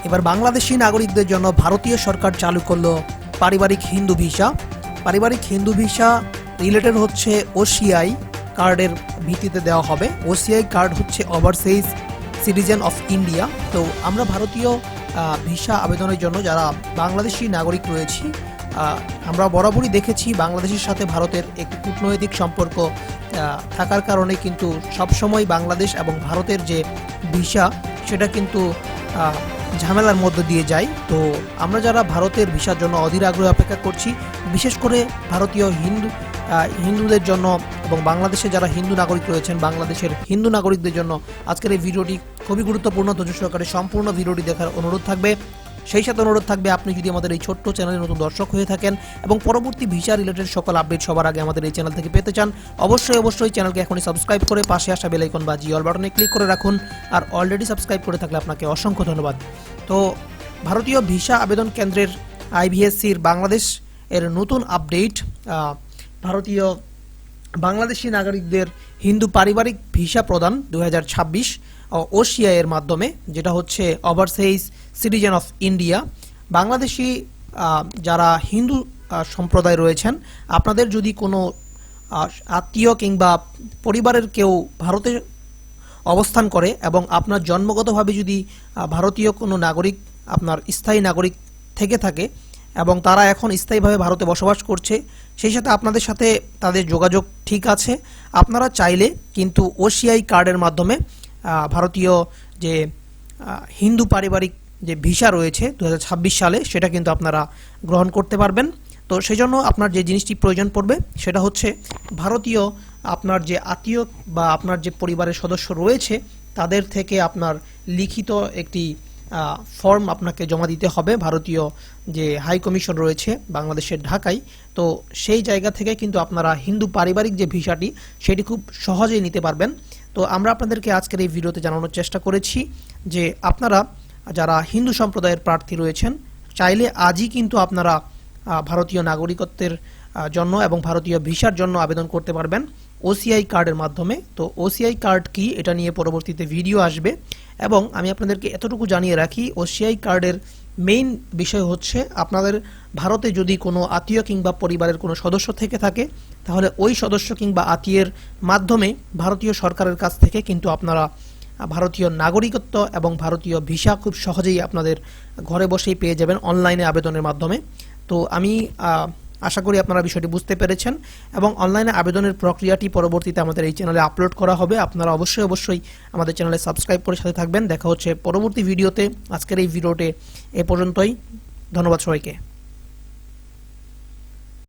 এবার বাংলাদেশি নাগরিকদের জন্য ভারতীয় সরকার চালু করলো পারিবারিক হিন্দু ভিসা। পারিবারিক হিন্দু ভিসা রিলেটেড হচ্ছে ওসিআই কার্ডের ভিত্তিতে দেওয়া হবে। ওসিআই কার্ড হচ্ছে ওভারসিজ সিটিজেন অফ ইন্ডিয়া। তো আমরা ভারতীয় ভিসা আবেদনের জন্য যারা বাংলাদেশি নাগরিক রয়েছি, আমরা বরাবরই দেখেছি বাংলাদেশের সাথে ভারতের একটি কূটনৈতিক সম্পর্ক থাকার কারণে কিন্তু সবসময় বাংলাদেশ এবং ভারতের যে ভিসা সেটা কিন্তু ঝামেলার মধ্য দিয়ে যায়। তো আমরা যারা ভারতের ভিসার জন্য অধীর আগ্রহে অপেক্ষা করছি, বিশেষ করে ভারতীয় হিন্দুদের জন্য এবং বাংলাদেশে যারা হিন্দু নাগরিক রয়েছেন, বাংলাদেশের হিন্দু নাগরিকদের জন্য আজকের এই ভিডিওটি খুবই গুরুত্বপূর্ণ। ধৈর্য সহকারে সম্পূর্ণ ভিডিওটি দেখার অনুরোধ থাকবে। সেই সাথে অনুরোধ থাকবে, আপনি যদি আমাদের এই ছোট্ট চ্যানেলের নতুন দর্শক হয়ে থাকেন এবং পরবর্তী ভিসা রিলেটেড সকল আপডেট সবার আগে আমাদের এই চ্যানেল থেকে পেতে চান, অবশ্যই চ্যানেলকে এখনই সাবস্ক্রাইব করে পাশে আসা বেল আইকন বা অল বাটনে ক্লিক করে রাখুন। আর অলরেডি সাবস্ক্রাইব করে থাকলে আপনাকে অসংখ্য ধন্যবাদ। তো ভারতীয় ভিসা আবেদন কেন্দ্রের IVSCর বাংলাদেশ এর নতুন আপডেট, ভারতীয় বাংলাদেশি নাগরিকদের হিন্দু পারিবারিক ভিসা প্রদান 2026 ওসিআই এর মাধ্যমে, যেটা হচ্ছে overseas citizen of India. Bangladeshi যারা হিন্দু সম্প্রদায় রয়েছেন, আপনাদের যদি কোনো আত্মীয় কিংবা পরিবারের কেউ ভারতে অবস্থান করে এবং আপনার জন্মগতভাবে যদি ভারতীয় কোনো নাগরিক, আপনার স্থায়ী নাগরিক থেকে থাকে এবং তারা এখন স্থায়ীভাবে ভারতে বসবাস করছে, সেই সাথে আপনাদের সাথে তাদের যোগাযোগ ঠিক আছে, আপনারা চাইলে কিন্তু ওসিআই কার্ডের মাধ্যমে ভারতীয় যে হিন্দু পারিবারিক যে ভিসা রয়েছে 2026 সালে, সেটা কিন্তু আপনারা গ্রহণ করতে পারবেন। তো সেই জন্য আপনার যে জিনিসটি প্রয়োজন পড়বে সেটা হচ্ছে ভারতীয় আপনার যে আত্মীয় বা আপনার যে পরিবারের সদস্য রয়েছে তাদের থেকে আপনার লিখিত একটি ফর্ম আপনাকে জমা দিতে হবে ভারতীয় যে হাই কমিশন রয়েছে বাংলাদেশের ঢাকায়। তো সেই জায়গা থেকে কিন্তু আপনারা হিন্দু পারিবারিক যে ভিসাটি সেটি খুব সহজেই নিতে পারবেন। তো আমরা আপনাদেরকে আজকের এই ভিডিওতে জানানোর চেষ্টা করেছি যে আপনারা যারা হিন্দু সম্প্রদায়ের প্রার্থী রয়েছেন, চাইলে আজই কিন্তু আপনারা ভারতীয় নাগরিকত্বের জন্য এবং ভারতীয় ভিসার জন্য আবেদন করতে পারবেন ওসিআই কার্ডের মাধ্যমে। তো ওসিআই কার্ড কি, এটা নিয়ে পরবর্তীতে ভিডিও আসবে। এবং আমি আপনাদেরকে এতটুকু জানিয়ে রাখি, ওসিআই কার্ডের মেইন বিষয় হচ্ছে আপনাদের ভারতে যদি কোনো আত্মীয় কিংবা পরিবারের কোনো সদস্য থেকে থাকে, তাহলে ওই সদস্য কিংবা আত্মীয়ের মাধ্যমে ভারতীয় সরকারের কাছ থেকে কিন্তু আপনারা ভারতীয় নাগরিকত্ব এবং ভারতীয় ভিসা খুব সহজেই আপনাদের ঘরে বসেই পেয়ে যাবেন অনলাইনে আবেদনের মাধ্যমে। তো আমি আশা করি আপনারা বিষয়টি বুঝতে পেরেছেন এবং অনলাইনে আবেদনের প্রক্রিয়াটি পরবর্তীতে আমাদের এই চ্যানেলে আপলোড করা হবে। আপনারা অবশ্যই আমাদের চ্যানেলে সাবস্ক্রাইব করে সাথে থাকবেন। দেখা হচ্ছে পরবর্তী ভিডিওতে। আজকের এই ভিডিওতে এ পর্যন্তই। ধন্যবাদ সবাইকে।